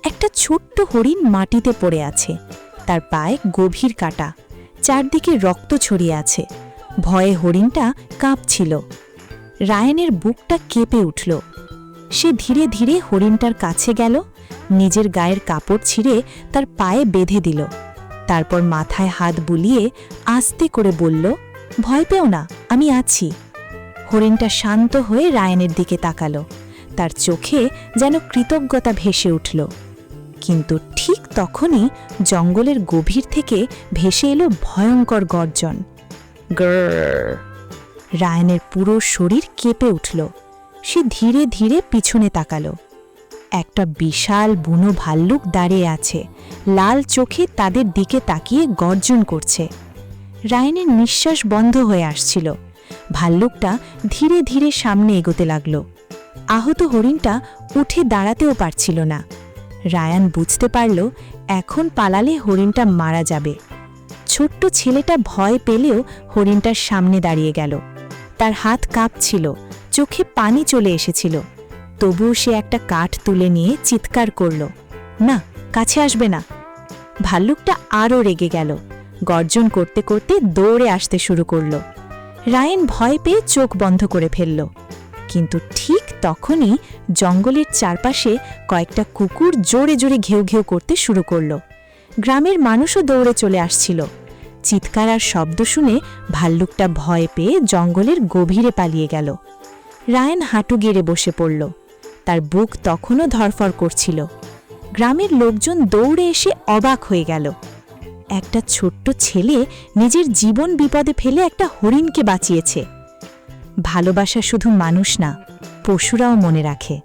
একটা ছোট্ট হরিণ মাটিতে পড়ে আছে, তার পায়ে গভীর কাটা, চারদিকে রক্ত ছড়িয়ে আছে। ভয়ে হরিণটা কাঁপছিল। রায়ানের বুকটা কেঁপে উঠল। সে ধীরে ধীরে হরিণটার কাছে গেল, নিজের গায়ের কাপড় ছিঁড়ে তার পায়ে বেঁধে দিল। তারপর মাথায় হাত বুলিয়ে আস্তে করে বলল, ভয় পেও না, আমি আছি। হরিণটা শান্ত হয়ে রায়ানের দিকে তাকালো। তার চোখে যেন কৃতজ্ঞতা ভেসে উঠল। কিন্তু ঠিক তখনই জঙ্গলের গভীর থেকে ভেসে এলো ভয়ঙ্কর গর্জন। গ্রর! রায়ানের পুরো শরীর কেঁপে উঠল। সে ধীরে ধীরে পিছনে তাকালো। একটা বিশাল বুনো ভাল্লুক দাঁড়িয়ে আছে, লাল চোখে তাদের দিকে তাকিয়ে গর্জন করছে। রায়ানের নিঃশ্বাস বন্ধ হয়ে আসছিল। ভাল্লুকটা ধীরে ধীরে সামনে এগোতে লাগল। আহত হরিণটা উঠে দাঁড়াতেও পারছিল না। রায়ান বুঝতে পারল, এখন পালালে হরিণটা মারা যাবে। ছোট্ট ছেলেটা ভয় পেলেও হরিণটার সামনে দাঁড়িয়ে গেল। তার হাত কাঁপছিল, চোখে পানি চলে এসেছিল। তবুও সে একটা কাঠ তুলে নিয়ে চিৎকার করল, না, কাছে আসবে না। ভাল্লুকটা আরও রেগে গেল। গর্জন করতে করতে দৌড়ে আসতে শুরু করল। রায়ান ভয় পেয়ে চোখ বন্ধ করে ফেলল। কিন্তু ঠিক তখনই জঙ্গলের চারপাশে কয়েকটা কুকুর জোরে জোরে ঘেউ ঘেউ করতে শুরু করল। গ্রামের মানুষও দৌড়ে চলে আসছিল। চিৎকার আর শব্দ শুনে ভাল্লুকটা ভয় পেয়ে জঙ্গলের গভীরে পালিয়ে গেল। রায়ান হাঁটু গেড়ে বসে পড়ল। তার বুক তখনও ধড়ফড় করছিল। গ্রামের লোকজন দৌড়ে এসে অবাক হয়ে গেল। একটা ছোট্ট ছেলে নিজের জীবন বিপদে ফেলে একটা হরিণকে বাঁচিয়েছে। ভালোবাসা শুধু মানুষ না, পশুরাও মনে রাখে।